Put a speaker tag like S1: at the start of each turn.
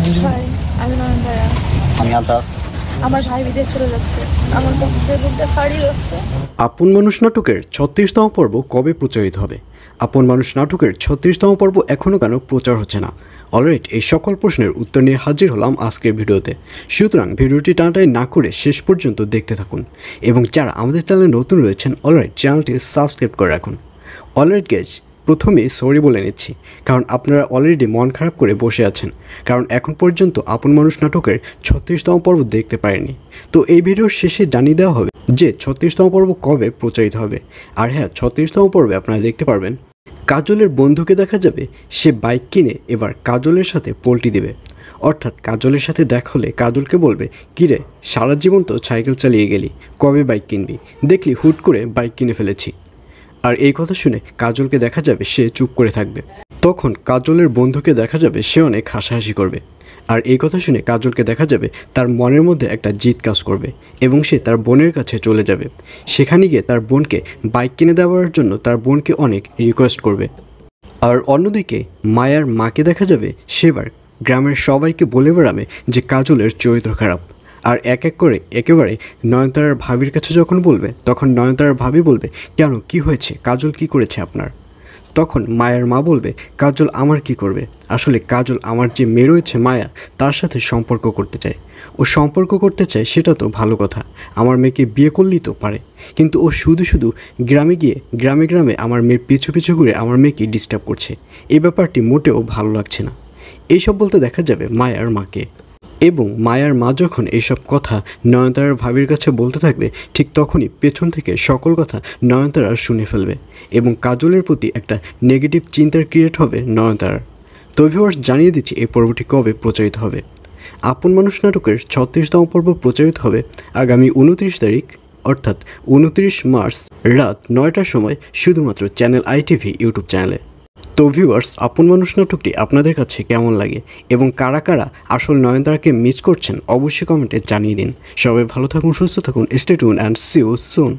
S1: ভাই, আমি নয়নতারা।
S2: আমি আতাস।
S1: আমার ভাই বিদেশ চলে যাচ্ছে। আমার বুকটা ভারী হচ্ছে।
S3: আপন মানুষ নাটকের ৩৬তম পর্ব কবে প্রচারিত হবে? আপন মানুষ নাটকের ৩৬তম পর্ব এখনও কেন প্রচার হচ্ছে না? অলরাইট, এই সকল প্রশ্নের উত্তর নিয়ে হাজির হলাম আজকের ভিডিওতে। সুতরাং ভিডিওটি টানাটাই না করে শেষ পর্যন্ত দেখতে থাকুন, এবং যারা আমাদের চ্যানেলে নতুন রয়েছেন অলরাইট চ্যানেলটি সাবস্ক্রাইব করে রাখুন। অলরাইট গাইজ, প্রথমেই সরি বলে নিচ্ছি, কারণ আপনারা অলরেডি মন খারাপ করে বসে আছেন, কারণ এখন পর্যন্ত আপন মানুষ নাটকের ৩৬তম পর্ব দেখতে পারেননি। তো এই ভিডিওর শেষে জানিয়ে দেওয়া হবে যে ৩৬তম পর্ব কবে প্রচারিত হবে। আর হ্যাঁ, ৩৬তম পর্বে আপনারা দেখতে পারবেন কাজলের বন্ধুকে দেখা যাবে সে বাইক কিনে এবার কাজলের সাথে পোল্টি দেবে। অর্থাৎ কাজলের সাথে দেখা হলে কাজলকে বলবে, কিরে সারা জীবন তো সাইকেল চালিয়ে গেলি, কবে বাইক কিনবি? দেখলি হুট করে বাইক কিনে ফেলেছি। আর এই কথা শুনে কাজলকে দেখা যাবে সে চুপ করে থাকবে। তখন কাজলের বন্ধুকে দেখা যাবে সে অনেক হাসাহাসি করবে। আর এই কথা শুনে কাজলকে দেখা যাবে তার মনের মধ্যে একটা জিদ কাজ করবে, এবং সে তার বোনের কাছে চলে যাবে। সেখানে গিয়ে তার বোনকে বাইক কিনে দেওয়ার জন্য তার বোনকে অনেক রিকোয়েস্ট করবে। আর অন্যদিকে মায়ার মাকে দেখা যাবে সেবার গ্রামের সবাইকে বলে বেড়াবে যে কাজলের চরিত্র খারাপ। আর এক এক করে একেবারে নয়নতারার ভাবির কাছে যখন বলবে, তখন নয়নতারার ভাবি বলবে, কেন, কি হয়েছে, কাজল কি করেছে আপনার? তখন মায়ের মা বলবে, কাজল আমার কি করবে? আসলে কাজল আমার যে মেয়ে রয়েছে মায়া, তার সাথে সম্পর্ক করতে চায়। ও সম্পর্ক করতে চায় সেটা তো ভালো কথা, আমার মেয়েকে বিয়ে করলেই তো পারে, কিন্তু ও শুধু শুধু গ্রামে গিয়ে গ্রামে গ্রামে আমার মেয়ের পিছু পিছু ঘুরে আমার মেয়েকে ডিস্টার্ব করছে। এই ব্যাপারটি মোটেও ভালো লাগছে না। এইসব বলতে দেখা যাবে মায়ার মাকে। এবং মায়ার মা যখন এইসব কথা নয়নতারার ভাবির কাছে বলতে থাকবে, ঠিক তখনই পেছন থেকে সকল কথা নয়নতারা শুনে ফেলবে, এবং কাজলের প্রতি একটা নেগেটিভ চিন্তার ক্রিয়েট হবে নয়নতারার। তো ভিউয়ার্স, জানিয়ে দিচ্ছি এই পর্বটি কবে প্রচারিত হবে। আপন মানুষ নাটকের ৩৬তম পর্ব প্রচারিত হবে আগামী ২৯ তারিখ, অর্থাৎ ২৯ মার্চ রাত ৯টার সময়, শুধুমাত্র চ্যানেল ITV ইউটিউব চ্যানেলে। তো ভিউয়ার্স, আপন মানুষ নাটকটি আপনাদের কাছে কেমন লাগে, এবং কারা কারা আসল নয়নতারাকে মিস করছেন অবশ্যই কমেন্টে জানিয়ে দিন। সবাই ভালো থাকুন, সুস্থ থাকুন, stay tuned and see you soon.